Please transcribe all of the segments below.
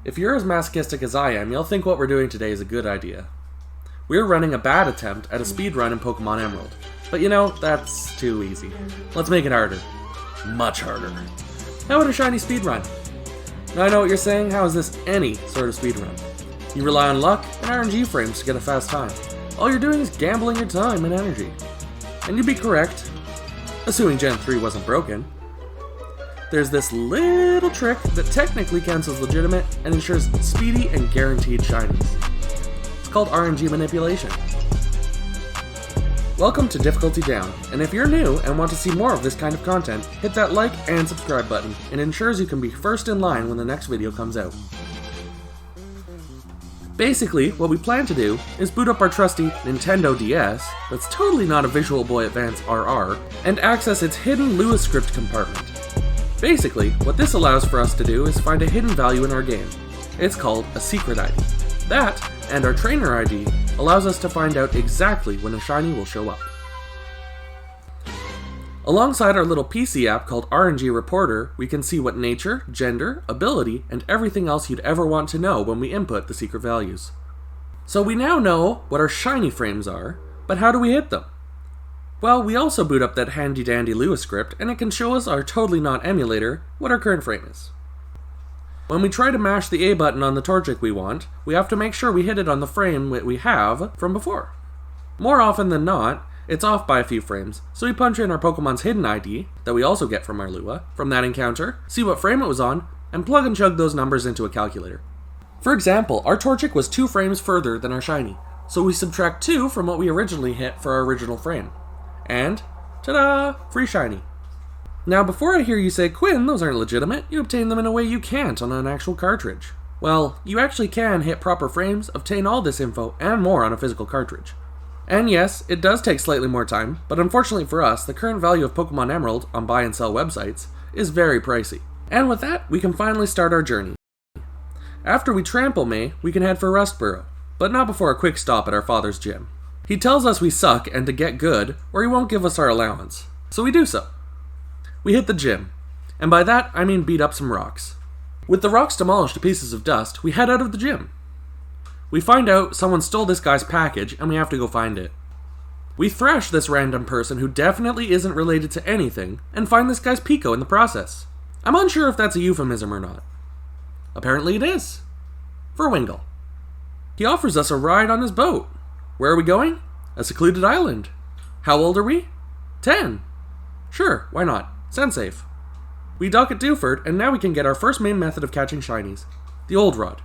If you're as masochistic as I am, you'll think what we're doing today is a good idea. We're running a bad attempt at a speedrun in Pokemon Emerald. But you know, that's too easy. Let's make it harder. Much harder. How about a shiny speedrun? Now I know what you're saying, how is this any sort of speedrun? You rely on luck and RNG frames to get a fast time. All you're doing is gambling your time and energy. And you'd be correct, assuming Gen 3 wasn't broken. There's this little trick that technically counts as legitimate and ensures speedy and guaranteed shinies. It's called RNG Manipulation. Welcome to Difficulty Down, and if you're new and want to see more of this kind of content, hit that like and subscribe button. It ensures you can be first in line when the next video comes out. Basically, what we plan to do is boot up our trusty Nintendo DS, that's totally not a Visual Boy Advance RR, and access its hidden Lua script compartment. Basically, what this allows for us to do is find a hidden value in our game. It's called a secret ID. That, and our trainer ID, allows us to find out exactly when a shiny will show up. Alongside our little PC app called RNG Reporter, we can see what nature, gender, ability, and everything else you'd ever want to know when we input the secret values. So we now know what our shiny frames are, but how do we hit them? Well, we also boot up that handy dandy Lua script, and it can show us our totally not emulator what our current frame is. When we try to mash the A button on the Torchic we want, we have to make sure we hit it on the frame we have from before. More often than not, it's off by a few frames, so we punch in our Pokemon's hidden ID, that we also get from our Lua, from that encounter, see what frame it was on, and plug and chug those numbers into a calculator. For example, our Torchic was 2 frames further than our shiny, so we subtract 2 from what we originally hit for our original frame. And, ta-da! Free shiny. Now before I hear you say, Quinn, those aren't legitimate, you obtain them in a way you can't on an actual cartridge. Well, you actually can hit proper frames, obtain all this info, and more on a physical cartridge. And yes, it does take slightly more time, but unfortunately for us, the current value of Pokemon Emerald on buy and sell websites is very pricey. And with that, we can finally start our journey. After we trample May, we can head for Rustboro, but not before a quick stop at our father's gym. He tells us we suck and to get good, or he won't give us our allowance. So we do so. We hit the gym, and by that I mean beat up some rocks. With the rocks demolished to pieces of dust, we head out of the gym. We find out someone stole this guy's package, and we have to go find it. We thrash this random person who definitely isn't related to anything, and find this guy's Pico in the process. I'm unsure if that's a euphemism or not. Apparently it is. For Wingull. He offers us a ride on his boat. Where are we going? A secluded island. How old are we? 10. Sure, why not? Sounds safe. We dock at Dewford, and now we can get our first main method of catching shinies, the Old Rod,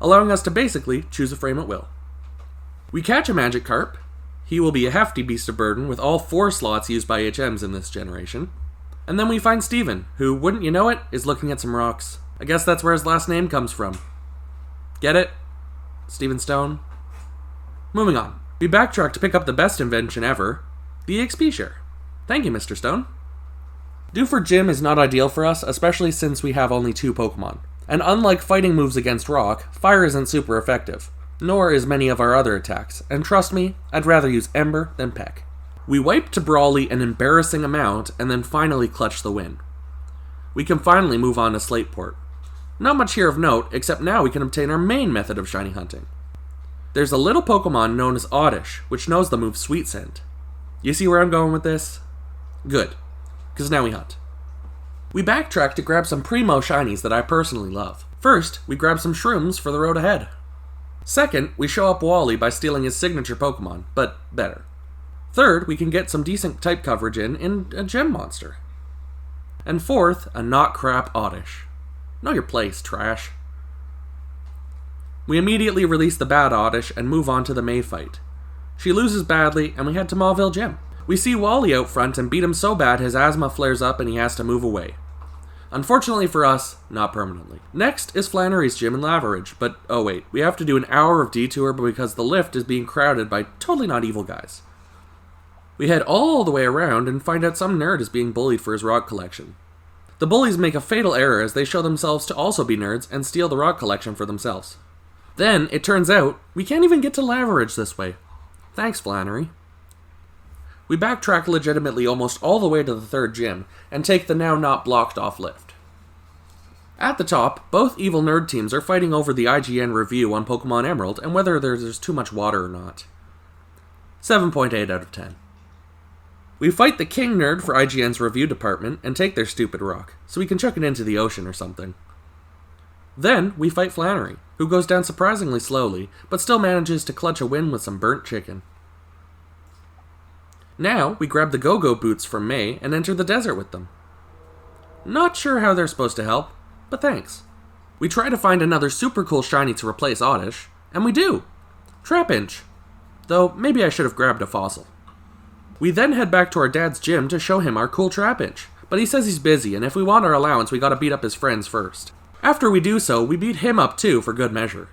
allowing us to basically choose a frame at will. We catch a Magikarp. He will be a hefty beast of burden with all 4 slots used by HMs in this generation. And then we find Steven, who, wouldn't you know it, is looking at some rocks. I guess that's where his last name comes from. Get it? Steven Stone? Moving on. We backtrack to pick up the best invention ever, the EXP share. Thank you, Mr. Stone. Dewford Gym is not ideal for us, especially since we have only 2 Pokemon. And unlike fighting moves against rock, fire isn't super effective, nor is many of our other attacks, and trust me, I'd rather use Ember than Peck. We wipe to Brawly an embarrassing amount, and then finally clutch the win. We can finally move on to Slateport. Not much here of note, except now we can obtain our main method of shiny hunting. There's a little Pokemon known as Oddish, which knows the move Sweet Scent. You see where I'm going with this? Good, because now we hunt. We backtrack to grab some primo shinies that I personally love. First, we grab some shrooms for the road ahead. Second, we show up Wally by stealing his signature Pokemon, but better. Third, we can get some decent type coverage in a gem monster. And fourth, a not crap Oddish. Know your place, trash. We immediately release the bad Oddish and move on to the May fight. She loses badly, and we head to Mauville Gym. We see Wally out front and beat him so bad his asthma flares up and he has to move away. Unfortunately for us, not permanently. Next is Flannery's gym in Laveridge, but oh wait, we have to do an hour of detour because the lift is being crowded by totally not evil guys. We head all the way around and find out some nerd is being bullied for his rock collection. The bullies make a fatal error as they show themselves to also be nerds and steal the rock collection for themselves. Then, it turns out, we can't even get to Laveridge this way. Thanks, Flannery. We backtrack legitimately almost all the way to the 3rd gym, and take the now not blocked off lift. At the top, both evil nerd teams are fighting over the IGN review on Pokemon Emerald and whether there's too much water or not. 7.8 out of 10. We fight the king nerd for IGN's review department and take their stupid rock, so we can chuck it into the ocean or something. Then, we fight Flannery, who goes down surprisingly slowly, but still manages to clutch a win with some burnt chicken. Now, we grab the go-go boots from May and enter the desert with them. Not sure how they're supposed to help, but thanks. We try to find another super cool shiny to replace Oddish, and we do! Trapinch. Though, maybe I should have grabbed a fossil. We then head back to our dad's gym to show him our cool Trapinch, but he says he's busy, and if we want our allowance, we gotta beat up his friends first. After we do so, we beat him up too, for good measure.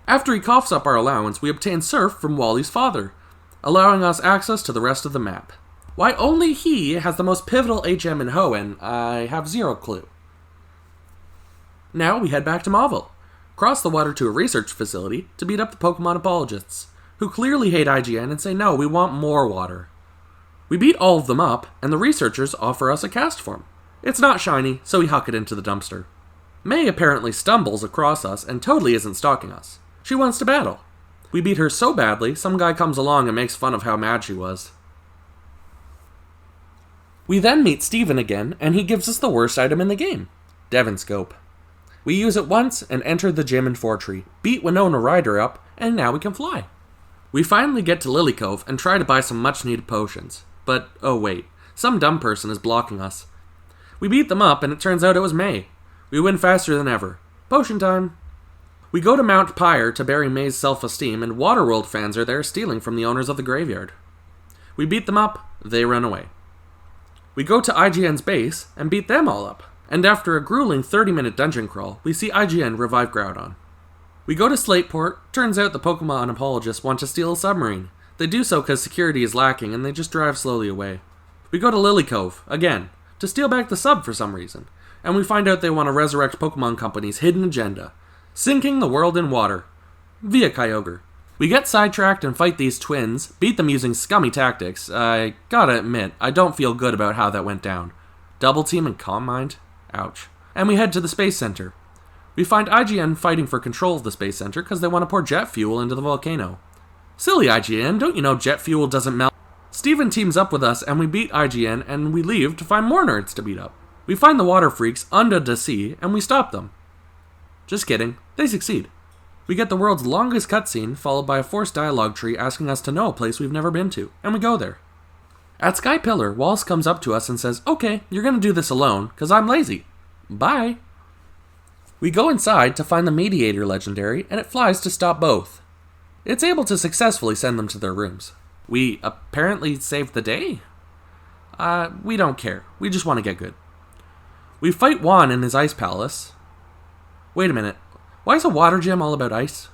After he coughs up our allowance, we obtain Surf from Wally's father, allowing us access to the rest of the map. Why only he has the most pivotal HM in Hoenn, I have zero clue. Now we head back to Mauville, cross the water to a research facility to beat up the Pokemon apologists, who clearly hate IGN and say no, we want more water. We beat all of them up, and the researchers offer us a cast form. It's not shiny, so we huck it into the dumpster. May apparently stumbles across us and totally isn't stalking us. She wants to battle. We beat her so badly, some guy comes along and makes fun of how mad she was. We then meet Steven again, and he gives us the worst item in the game, Devinscope. We use it once and enter the gym in Fortree, beat Winona Ryder up, and now we can fly. We finally get to Lily Cove and try to buy some much-needed potions. But, oh wait, some dumb person is blocking us. We beat them up, and it turns out it was May. We win faster than ever. Potion time! We go to Mount Pyre to bury May's self-esteem, and Waterworld fans are there stealing from the owners of the graveyard. We beat them up, they run away. We go to IGN's base and beat them all up, and after a grueling 30-minute dungeon crawl, we see IGN revive Groudon. We go to Slateport, turns out the Pokemon apologists want to steal a submarine. They do so because security is lacking, and they just drive slowly away. We go to Lily Cove, again, to steal back the sub for some reason, and we find out they want to resurrect Pokemon Company's hidden agenda, sinking the world in water, via Kyogre. We get sidetracked and fight these twins, beat them using scummy tactics. I gotta admit, I don't feel good about how that went down. Double Team and Calm Mind? Ouch. And we head to the Space Center. We find IGN fighting for control of the Space Center because they want to pour jet fuel into the volcano. Silly IGN, don't you know jet fuel doesn't melt? Steven teams up with us and we beat IGN and we leave to find more nerds to beat up. We find the water freaks under the sea and we stop them. Just kidding, they succeed. We get the world's longest cutscene followed by a forced dialogue tree asking us to know a place we've never been to, and we go there. At Sky Pillar, Wallace comes up to us and says, "Okay, you're gonna do this alone, cause I'm lazy. Bye." We go inside to find the Mediator legendary, and it flies to stop both. It's able to successfully send them to their rooms. We apparently saved the day? We don't care. We just want to get good. We fight Juan in his ice palace. Wait a minute. Why is a water gym all about ice?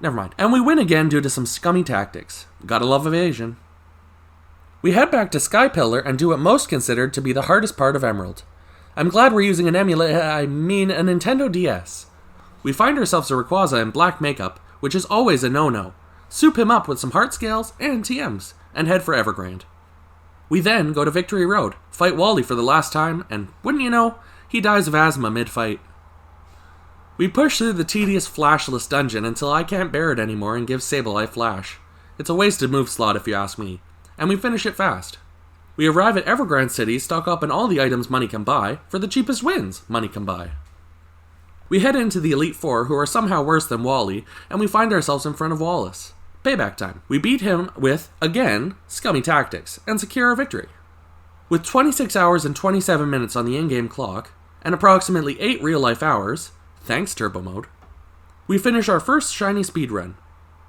Never mind. And we win again due to some scummy tactics. Gotta love evasion. We head back to Sky Pillar and do what most considered to be the hardest part of Emerald. I'm glad we're using a Nintendo DS. We find ourselves a Rayquaza in black makeup, which is always a no-no. Soup him up with some heart scales and TMs, and head for Evergrande. We then go to Victory Road, fight Wally for the last time, and wouldn't you know, he dies of asthma mid-fight. We push through the tedious flashless dungeon until I can't bear it anymore and give Sableye Flash. It's a wasted move slot if you ask me, and we finish it fast. We arrive at Evergrande City, stock up on all the items money can buy, for the cheapest wins money can buy. We head into the Elite Four, who are somehow worse than Wally, and we find ourselves in front of Wallace. Payback time. We beat him with, again, scummy tactics, and secure our victory. With 26 hours and 27 minutes on the in-game clock, and approximately 8 real-life hours, thanks Turbo Mode, we finish our first shiny speedrun.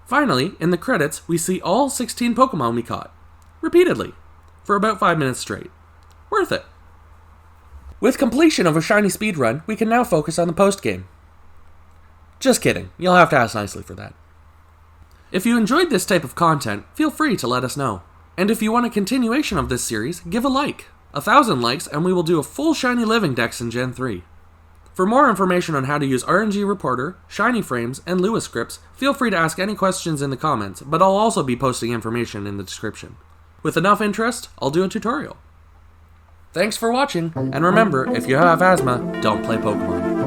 Finally, in the credits, we see all 16 Pokemon we caught. Repeatedly. For about 5 minutes straight. Worth it. With completion of a shiny speedrun, we can now focus on the post-game. Just kidding, you'll have to ask nicely for that. If you enjoyed this type of content, feel free to let us know. And if you want a continuation of this series, give a like. 1,000 likes and we will do a full shiny living dex in Gen 3. For more information on how to use RNG Reporter, Shiny Frames, and Lua scripts, feel free to ask any questions in the comments, but I'll also be posting information in the description. With enough interest, I'll do a tutorial. Thanks for watching, and remember, if you have asthma, don't play Pokemon.